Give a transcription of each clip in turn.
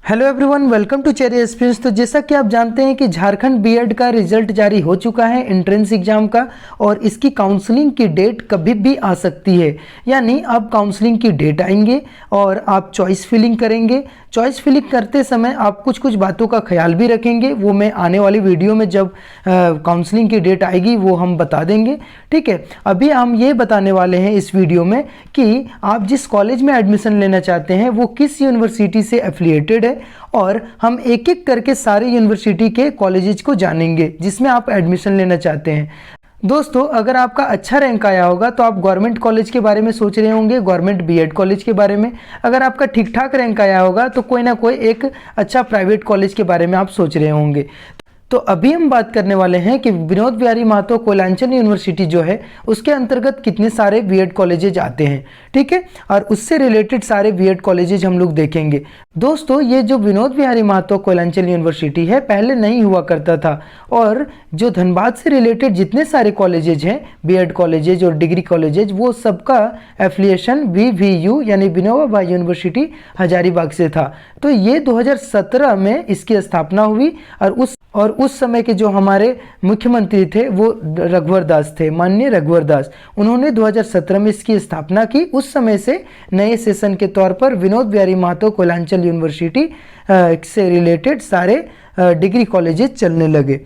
Hello everyone, welcome to cherry experience. तो जैसा कि आप जानते हैं कि झारखंड बीएड का रिजल्ट जारी हो चुका है एंट्रेंस एग्जाम का, और इसकी काउंसलिंग की डेट कभी भी आ सकती है। यानी अब काउंसलिंग की डेट आएंगे और आप चॉइस फिलिंग करेंगे। चॉइस फिलिंग करते समय आप कुछ कुछ बातों का ख्याल भी रखेंगे, वो मैं आने वाली वीडियो में जब काउंसलिंग की डेट आएगी वो हम बता देंगे। ठीक है, अभी हम ये बताने वाले हैं इस वीडियो में कि आप जिस कॉलेज में एडमिशन लेना चाहते हैं वो किस यूनिवर्सिटी से एफिलिएटेड है, और हम एक एक करके सारे यूनिवर्सिटी के कॉलेजेस को जानेंगे जिसमें आप एडमिशन लेना चाहते हैं। दोस्तों, अगर आपका अच्छा रैंक आया होगा तो आप गवर्नमेंट कॉलेज के बारे में सोच रहे होंगे, गवर्नमेंट बीएड कॉलेज के बारे में। अगर आपका ठीक ठाक रैंक आया होगा तो कोई ना कोई एक अच्छा प्राइवेट कॉलेज के बारे में आप सोच रहे होंगे। तो अभी हम बात करने वाले हैं कि विनोद बिहारी महतो कोयलांचल यूनिवर्सिटी जो है उसके अंतर्गत कितने सारे बीएड कॉलेजेज आते हैं। ठीक है, और उससे रिलेटेड सारे बीएड कॉलेजेज हम लोग देखेंगे। दोस्तों, ये जो विनोद बिहारी महतो कोयलांचल यूनिवर्सिटी है पहले नहीं हुआ करता था, और जो धनबाद से रिलेटेड जितने सारे कॉलेजेज हैं, बीएड कॉलेजेज और डिग्री कॉलेजेज, वो सबका एफिलिएशन VVU यानी विनोबा भावे यूनिवर्सिटी हजारीबाग से था। तो ये 2017 में इसकी स्थापना हुई, और उस समय के जो हमारे मुख्यमंत्री थे वो रघुवर दास थे, माननीय रघुवर दास। उन्होंने 2017 में इसकी स्थापना की। उस समय से नए सेशन के तौर पर विनोद बिहारी महतो कोयलांचल यूनिवर्सिटी से रिलेटेड सारे डिग्री कॉलेजेस चलने लगे।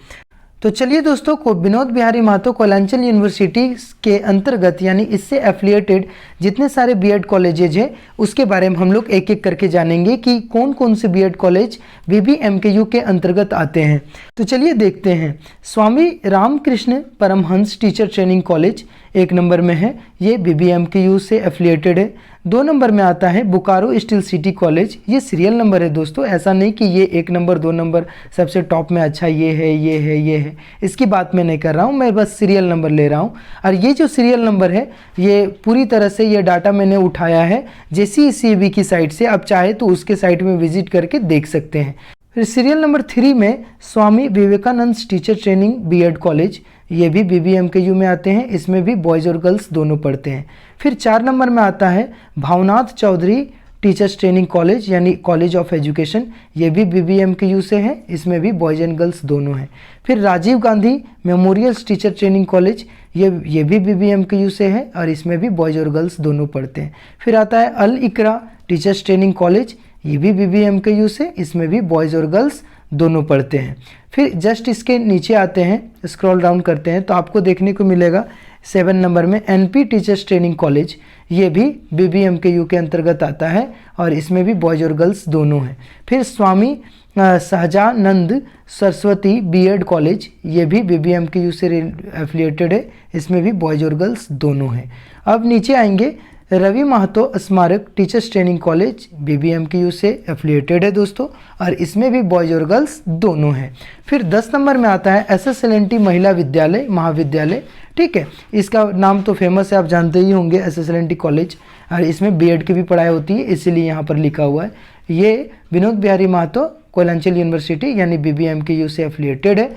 तो चलिए दोस्तों, को विनोद बिहारी महतो कोयलांचल यूनिवर्सिटी के अंतर्गत यानी इससे एफिलिएटेड जितने सारे बीएड कॉलेजेज हैं उसके बारे में हम लोग एक एक करके जानेंगे कि कौन कौन से बीएड कॉलेज BBMKU के अंतर्गत आते हैं। तो चलिए देखते हैं। Swami Ramakrishna Paramhansa teacher training college 1 number में है, ये BBMKU से एफिलिएटेड है। 2 नंबर में आता है बोकारो स्टील सिटी कॉलेज, ये सीरियल नंबर है दोस्तों, ऐसा नहीं कि ये 1 नंबर 2 नंबर सबसे टॉप में अच्छा ये है ये है ये है, इसकी बात मैं नहीं कर रहा हूँ, मैं बस सीरियल नंबर ले रहा हूँ। और ये जो सीरियल नंबर है ये पूरी तरह से ये डाटा मैंने उठाया है JCECB की साइट से, आप चाहे तो उसके साइट में विजिट करके देख सकते हैं। फिर सीरियल नंबर 3 में Swami Vivekananda teacher training BEd college, ये भी BBMKU में आते हैं, इसमें भी बॉयज़ और गर्ल्स दोनों पढ़ते हैं। फिर 4 नंबर में आता है Bhavnath Chaudhary teachers training college यानी कॉलेज ऑफ एजुकेशन, ये भी BBMKU से है, इसमें भी बॉयज़ एंड गर्ल्स दोनों हैं। फिर Rajiv Gandhi memorial teacher training college, ये भी BBMKU से है और इसमें भी बॉयज़ और गर्ल्स दोनों पढ़ते हैं। फिर आता है अल इकरा टीचर्स ट्रेनिंग कॉलेज, ये भी BBMKU से, इसमें भी बॉयज़ और गर्ल्स दोनों पढ़ते हैं। फिर जस्ट इसके नीचे आते हैं, स्क्रॉल डाउन करते हैं तो आपको देखने को मिलेगा 7 नंबर में NP टीचर्स ट्रेनिंग कॉलेज, ये भी BBMKU के अंतर्गत आता है और इसमें भी बॉयज़ और गर्ल्स दोनों हैं। फिर स्वामी सहजानंद सरस्वती बीएड कॉलेज, ये भी BBMKU से एफिलिएटेड है, इसमें भी बॉयज़ और गर्ल्स दोनों हैं। अब नीचे आएंगे, रवि महतो स्मारक टीचर्स ट्रेनिंग कॉलेज BBMKU से एफिलिएटेड है दोस्तों, और इसमें भी बॉयज़ और गर्ल्स दोनों हैं। फिर 10 नंबर में आता है SSLNT महिला विद्यालय महाविद्यालय, ठीक है, इसका नाम तो फेमस है, आप जानते ही होंगे SSLNT कॉलेज, और इसमें बीएड की भी पढ़ाई होती है, इसीलिए यहाँ पर लिखा हुआ है। ये विनोद बिहारी महतो कोयलांचल यूनिवर्सिटी यानी BBMKU से एफिलिएटेड है,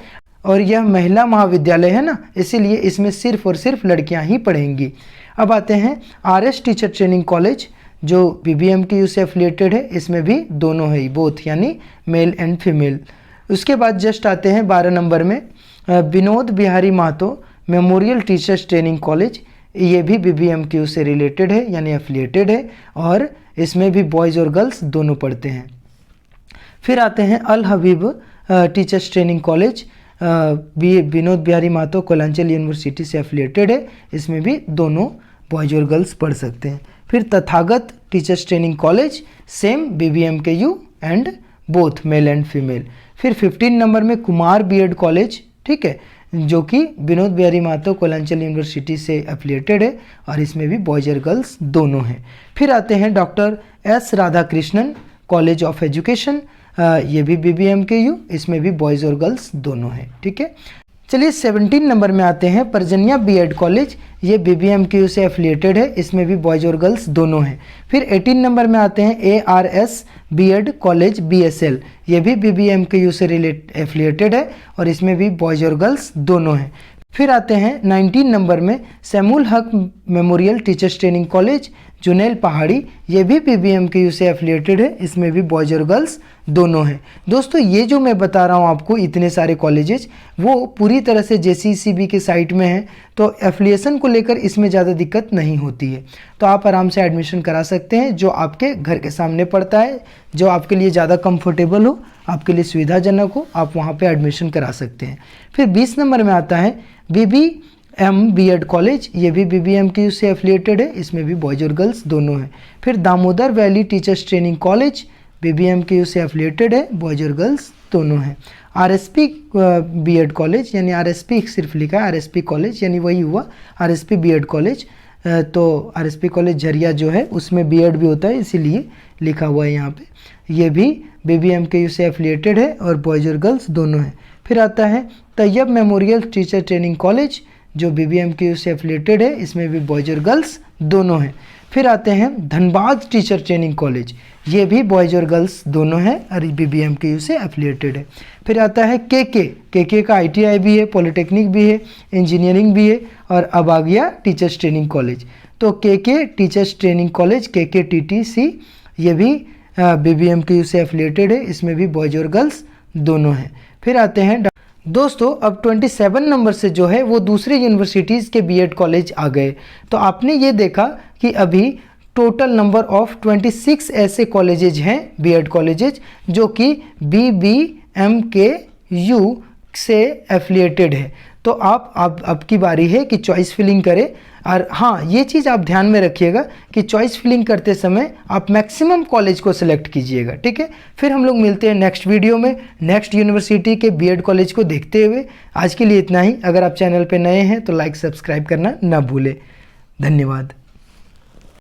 और यह महिला महाविद्यालय है ना, इसीलिए इसमें सिर्फ और सिर्फ लड़कियां ही पढ़ेंगी। अब आते हैं RS टीचर ट्रेनिंग कॉलेज जो BBMKU से एफिलिएटेड है, इसमें भी दोनों है, बोथ यानी मेल एंड फीमेल। उसके बाद जस्ट आते हैं 12 नंबर में Vinod Bihari Mahato memorial teachers training college, ये भी BBMKU से रिलेटेड है यानी एफिलिएटेड है, और इसमें भी बॉयज़ और गर्ल्स दोनों पढ़ते हैं। फिर आते हैं Al Habib teachers training college, Vinod Bihari Mahato Koylanchal university से एफिलिएटेड है, इसमें भी दोनों बॉयज़ और गर्ल्स पढ़ सकते हैं। फिर Tathagat teachers training college, same BBMKU and both male and female. फिर 15 नंबर में कुमार बीएड कॉलेज, ठीक है, जो कि विनोद बिहारी महतो कोयलांचल यूनिवर्सिटी से एफिलिएटेड है, और इसमें भी बॉयज़ और गर्ल्स दोनों हैं। फिर आते हैं doctor S Radhakrishnan college of education, ये भी BBMKU, इसमें भी बॉयज़ और गर्ल्स दोनों हैं। ठीक है, चलिए 17 नंबर में आते हैं पर्जन्या बीएड कॉलेज, ये BBMKU से एफिलिएटेड है, इसमें भी बॉयज़ और गर्ल्स दोनों हैं। फिर 18 नंबर में आते हैं ARS बीएड कॉलेज BSL, ये भी BBMKU से एफिलिएटेड है, और इसमें भी बॉयज़ और गर्ल्स दोनों हैं। फिर आते हैं 19 नंबर में सैमुल हक मेमोरियल टीचर्स ट्रेनिंग कॉलेज, चुनेल पहाड़ी, ये भी PBMKU से एफिलिएटेड है, इसमें भी बॉयज़ और गर्ल्स दोनों हैं। दोस्तों ये जो मैं बता रहा हूँ आपको इतने सारे कॉलेजेस, वो पूरी तरह से JCCB के साइट में हैं, तो एफिलिएशन को लेकर इसमें ज़्यादा दिक्कत नहीं होती है। तो आप आराम से एडमिशन करा सकते हैं, जो आपके घर के सामने पड़ता है, जो आपके लिए ज़्यादा कंफर्टेबल हो, आपके लिए सुविधाजनक हो, आप वहाँ पे एडमिशन करा सकते हैं। फिर 20 नंबर में आता है BBM BEd कॉलेज, ये भी BBMKU से एफिलिएटेड है, इसमें भी बॉयज़ और गर्ल्स दोनों हैं। फिर Damodar valley teachers training college, BBMKU से एफिलिएटेड है, बॉयज़ और गर्ल्स दोनों हैं। RSP BEd कॉलेज, यानी RSP सिर्फ लिखा है, RSP कॉलेज यानी वही हुआ, RSP BEd कॉलेज। तो RSP कॉलेज झरिया जो है उसमें BEd भी होता है, इसीलिए लिखा हुआ है यहाँ पे। ये भी BBMKU से एफिलिएटेड है और बॉयज़ और गर्ल्स दोनों हैं। फिर आता है Tayyab memorial teacher training college, जो BBMKU से एफिलिएटेड है, इसमें भी बॉयज़ और गर्ल्स दोनों हैं। फिर आते हैं धनबाद टीचर ट्रेनिंग कॉलेज, ये भी बॉयज़ और गर्ल्स दोनों हैं और BBMKU से एफिलिएटेड है। फिर आता है KK का ITI भी है, पॉलिटेक्निक भी है, इंजीनियरिंग भी है, और अबागिया टीचर्स ट्रेनिंग कॉलेज। तो KK teachers training college, KKTTC, ये भी BBMKU से एफिलिएटेड है, इसमें भी बॉयज़ और गर्ल्स दोनों हैं। फिर आते हैं दोस्तों, अब 27 नंबर से जो है वो दूसरे यूनिवर्सिटीज़ के BEd कॉलेज आ गए। तो आपने ये देखा कि अभी टोटल नंबर ऑफ 26 ऐसे कॉलेजेज हैं, BEd कॉलेजेज, जो कि BBMKU से एफिलिएटेड है। तो आप अब की बारी है कि चॉइस फिलिंग करें। और हाँ, ये चीज़ आप ध्यान में रखिएगा कि चॉइस फिलिंग करते समय आप मैक्सिमम कॉलेज को सिलेक्ट कीजिएगा, ठीक है। फिर हम लोग मिलते हैं नेक्स्ट वीडियो में, नेक्स्ट यूनिवर्सिटी के BEd कॉलेज को देखते हुए। आज के लिए इतना ही। अगर आप चैनल पे नए हैं तो लाइक सब्सक्राइब करना ना भूलें। धन्यवाद।